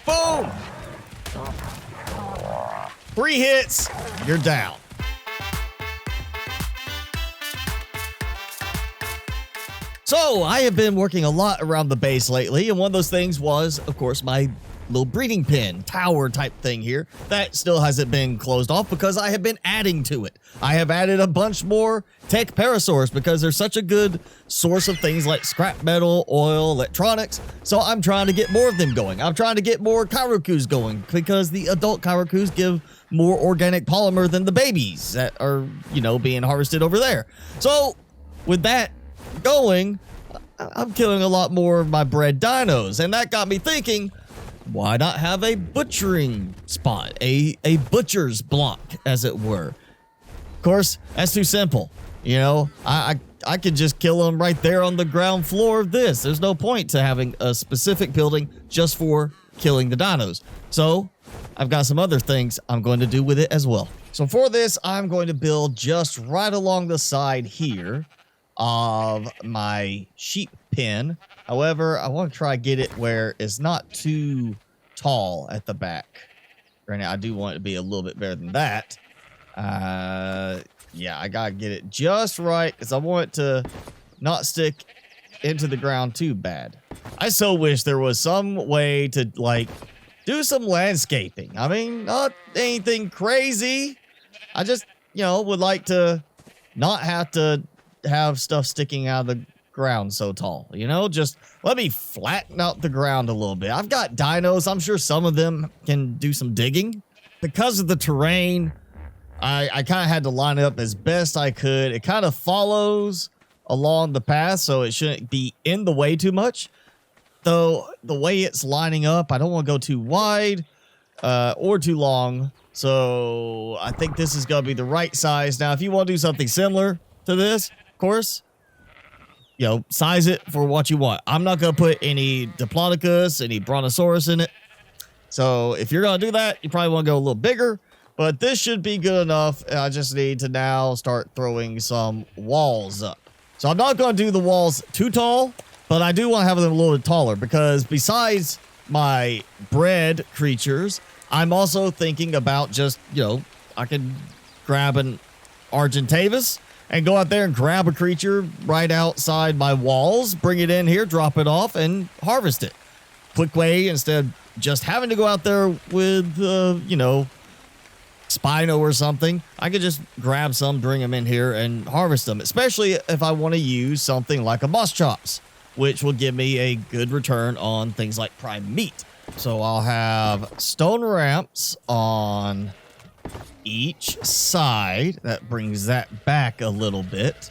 Boom! 3 hits, you're down. So, I have been working a lot around the base lately, and one of those things was, of course, my little breeding pen, tower type thing here. That still hasn't been closed off because I have been adding to it. I have added a bunch more tech parasaurs because they're such a good source of things like scrap metal, oil, electronics. So I'm trying to get more of them going. I'm trying to get more Kairokus going because the adult Kairokus give more organic polymer than the babies that are, you know, being harvested over there. So with that going, I'm killing a lot more of my bred dinos, and that got me thinking, why not have a butchering spot, a butcher's block, as it were? Of course, that's too simple. You know, I could just kill them right there on the ground floor of this. There's no point to having a specific building just for killing the dinos. So I've got some other things I'm going to do with it as well. So for this, I'm going to build just right along the side here of my sheep pen. However, I want to try to get it where it's not too tall at the back. Right now, I do want it to be a little bit better than that. Yeah, I gotta get it just right because I want it to not stick into the ground too bad. I so wish there was some way to, like, do some landscaping. I mean, not anything crazy. I just, you know, would like to not have to have stuff sticking out of the ground so tall, you know, just let me flatten out the ground a little bit. I've got dinos. I'm sure some of them can do some digging. Because of the terrain, I kind of had to line it up as best I could. It kind of follows along the path, so it shouldn't be in the way too much. Though the way it's lining up, I don't want to go too wide or too long. So I think this is going to be the right size. Now, if you want to do something similar to this, of course, you know, size it for what you want. I'm not going to put any Diplodocus, any Brontosaurus in it. So if you're going to do that, you probably want to go a little bigger. But this should be good enough. I just need to now start throwing some walls up. So I'm not going to do the walls too tall, but I do want to have them a little bit taller because besides my bred creatures, I'm also thinking about just, you know, I can grab an Argentavis and go out there and grab a creature right outside my walls, bring it in here, drop it off, and harvest it. Quick way, instead of just having to go out there with, you know, Spino or something, I could just grab some, bring them in here, and harvest them, especially if I want to use something like a Moss Chops, which will give me a good return on things like prime meat. So I'll have stone ramps on each side. That brings that back a little bit.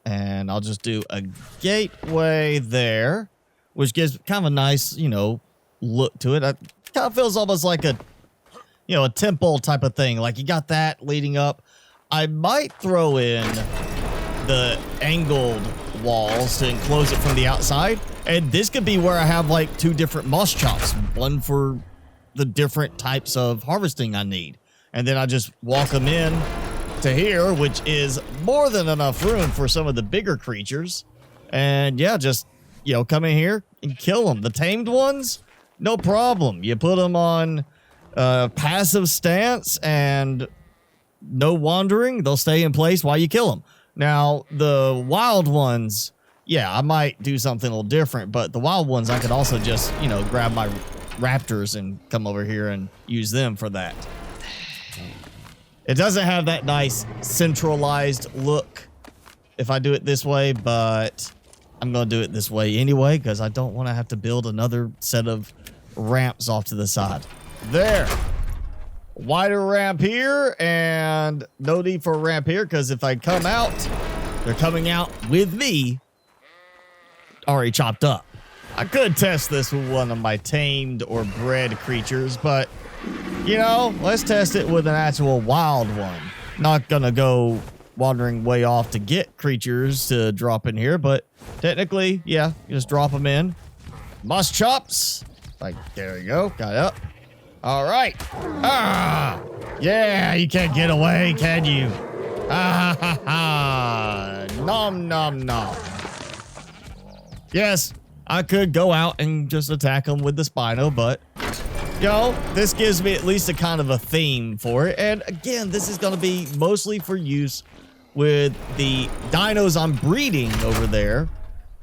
And I'll just do a gateway there, which gives kind of a nice, you know, look to it. It kind of feels almost like a, you know, a temple type of thing. Like you got that leading up. I might throw in the angled walls to enclose it from the outside. And this could be where I have like 2 different Moss Chops, one for the different types of harvesting I need. And then I just walk them in to here, which is more than enough room for some of the bigger creatures. And yeah, just, you know, come in here and kill them. The tamed ones, no problem. You put them on passive stance and no wandering. They'll stay in place while you kill them. Now, the wild ones, yeah, I might do something a little different, but the wild ones, I could also just, you know, grab my raptors and come over here and use them for that. It doesn't have that nice centralized look if I do it this way, but I'm going to do it this way anyway because I don't want to have to build another set of ramps off to the side. There. Wider ramp here and no need for a ramp here because if I come out, they're coming out with me already chopped up. I could test this with one of my tamed or bred creatures, but you know, let's test it with an actual wild one. Not gonna go wandering way off to get creatures to drop in here, but technically, yeah, just drop them in. Moss Chops. Like, there you go. Got up. All right. Ah, yeah, you can't get away, can you? Ah, ha, ha. Nom, nom, nom. Yes, I could go out and just attack them with the Spino, but You know, this gives me at least a kind of a theme for it. And again, this is going to be mostly for use with the dinos I'm breeding over there.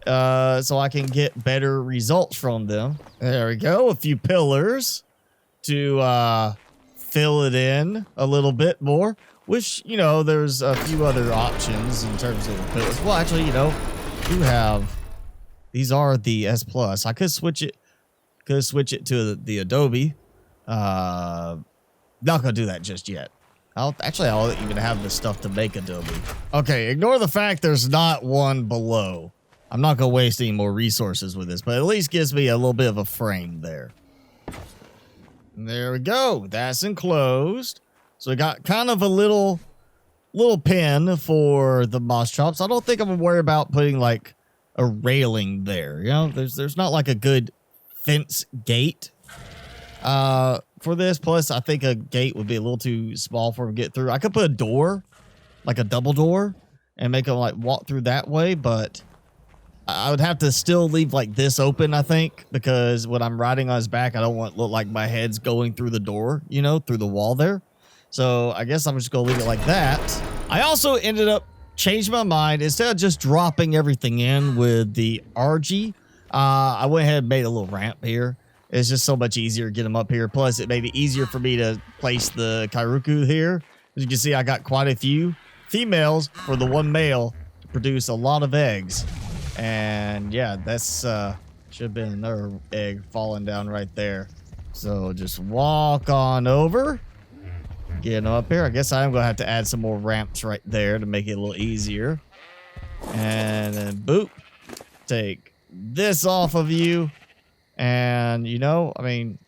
So I can get better results from them. There we go. A few pillars to fill it in a little bit more. Which, you know, there's a few other options in terms of the pillars. Well, actually, you know, do have... These are the S+. I could switch it. Could switch it to the Adobe. Not gonna do that just yet. I'll even have the stuff to make Adobe. Okay, ignore the fact there's not one below. I'm not gonna waste any more resources with this, but at least gives me a little bit of a frame there. And there we go. That's enclosed. So we got kind of a little pen for the moss chops. I don't think I'm gonna worry about putting like a railing there. You know, there's not like a good fence gate for this. Plus, I think a gate would be a little too small for him to get through. I could put a door, like a double door, and make him like walk through that way, but I would have to still leave like this open, I think, because when I'm riding on his back, I don't want it to look like my head's going through the door, you know, through the wall there. So I guess I'm just gonna leave it like that. I also ended up changing my mind. Instead of just dropping everything in with the RG, I went ahead and made a little ramp here. It's just so much easier to get them up here. Plus, it made it easier for me to place the Kairuku here. As you can see, I got quite a few females for the one male to produce a lot of eggs. And yeah, that's should have been another egg falling down right there. So just walk on over. Getting up here. I guess I am going to have to add some more ramps right there to make it a little easier. And then boop. Take this off of you. And, you know, I mean,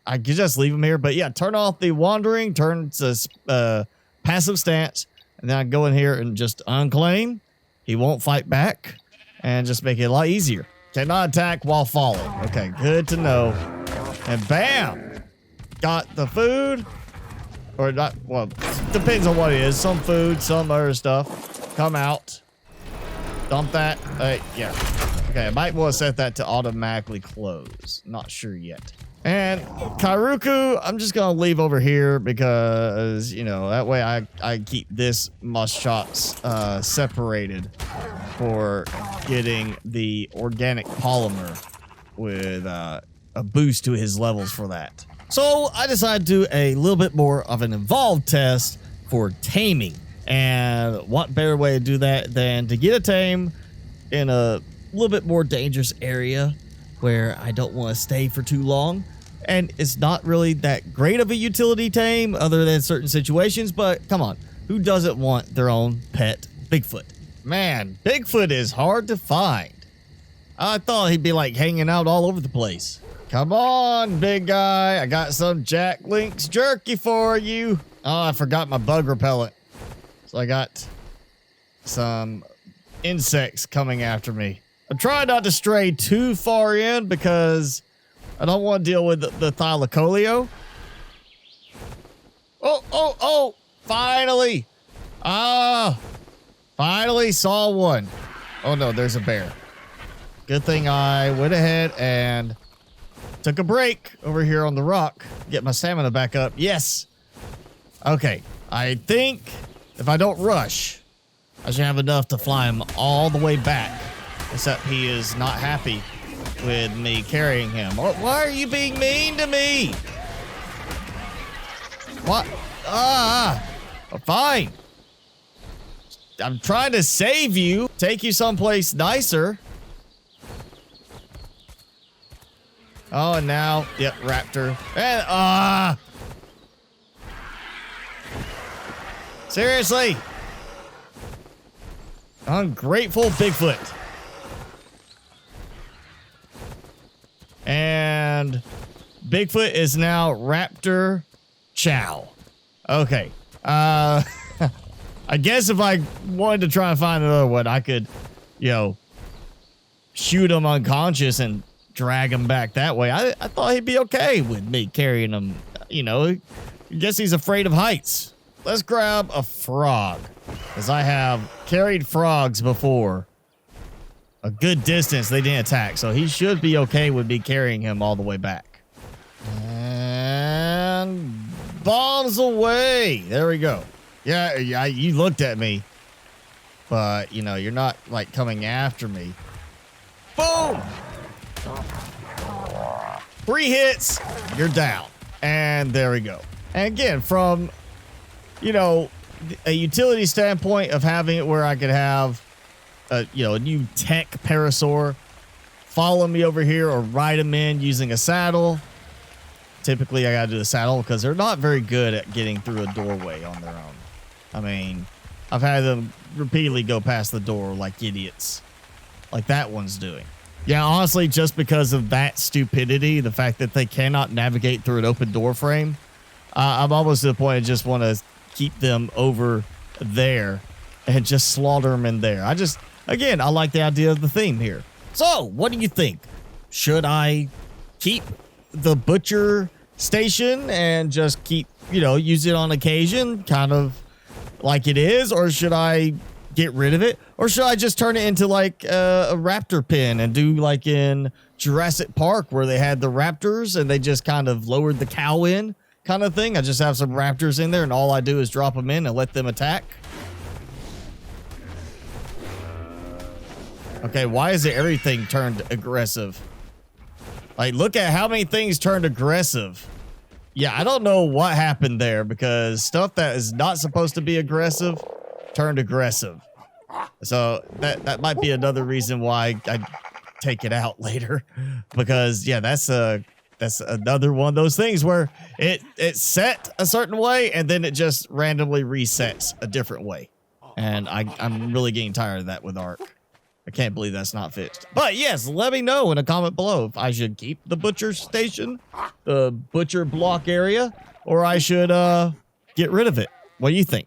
I could just leave him here. But yeah, turn off the wandering. Turn to passive stance. And then I go in here and just unclaim. He won't fight back. And just make it a lot easier. Cannot attack while falling. Okay, good to know. And bam! Got the food. Or not, well, depends on what it is. Some food, some other stuff. Come out. Dump that. Yeah. Okay, I might want to set that to automatically close. Not sure yet. And Kairuku, I'm just going to leave over here because, you know, that way I keep this moss chops separated for getting the organic polymer with a boost to his levels for that. So I decided to do a little bit more of an involved test for taming. And what better way to do that than to get a tame in a little bit more dangerous area where I don't want to stay for too long. And it's not really that great of a utility tame other than certain situations, but come on, who doesn't want their own pet Bigfoot? Man, Bigfoot is hard to find. I thought he'd be like hanging out all over the place. Come on, big guy. I got some Jack Link's jerky for you. Oh, I forgot my bug repellent. So I got some insects coming after me. I'm trying not to stray too far in because I don't want to deal with the thylacoleo. Oh, finally. Finally saw one. Oh no, there's a bear. Good thing I went ahead and took a break over here on the rock. Get my stamina back up. Yes. Okay. I think if I don't rush, I should have enough to fly him all the way back. Except he is not happy with me carrying him. Why are you being mean to me? What? Fine. I'm trying to save you. Take you someplace nicer. Oh, and now, yep, raptor. And, seriously. Ungrateful Bigfoot. And Bigfoot is now Raptor Chow. Okay. I guess if I wanted to try and find another one, I could, you know, shoot him unconscious and drag him back that way. I thought he'd be okay with me carrying him. You know, I guess he's afraid of heights. Let's grab a frog, as I have carried frogs before. A good distance, they didn't attack, so he should be okay with me carrying him all the way back. bombs away. There we go. Yeah, you looked at me. But, you know, you're not, like, coming after me. Boom! 3 hits, you're down. And there we go. And again, from, you know, a utility standpoint of having it where I could have, a new tech parasaur follow me over here or ride them in using a saddle. Typically, I got to do the saddle because they're not very good at getting through a doorway on their own. I mean, I've had them repeatedly go past the door like idiots, like that one's doing. Yeah, honestly, just because of that stupidity, the fact that they cannot navigate through an open door frame, I'm almost to the point I just want to keep them over there and just slaughter them in there. Again, I like the idea of the theme here. So, what do you think? Should I keep the butcher station and just keep, use it on occasion, kind of like it is, or should I get rid of it, or should I just turn it into like a raptor pen and do like in Jurassic Park where they had the raptors and they just kind of lowered the cow in kind of thing? I just have some raptors in there and all I do is drop them in and let them attack. Okay, why is it everything turned aggressive? Like, look at how many things turned aggressive. Yeah, I don't know what happened there because stuff that is not supposed to be aggressive turned aggressive. So that might be another reason why I take it out later, because yeah, that's another one of those things where it's set a certain way and then it just randomly resets a different way. And I'm really getting tired of that with Ark. I can't believe that's not fixed. But yes, let me know in a comment below if I should keep the butcher station, the butcher block area, or I should get rid of it. What do you think?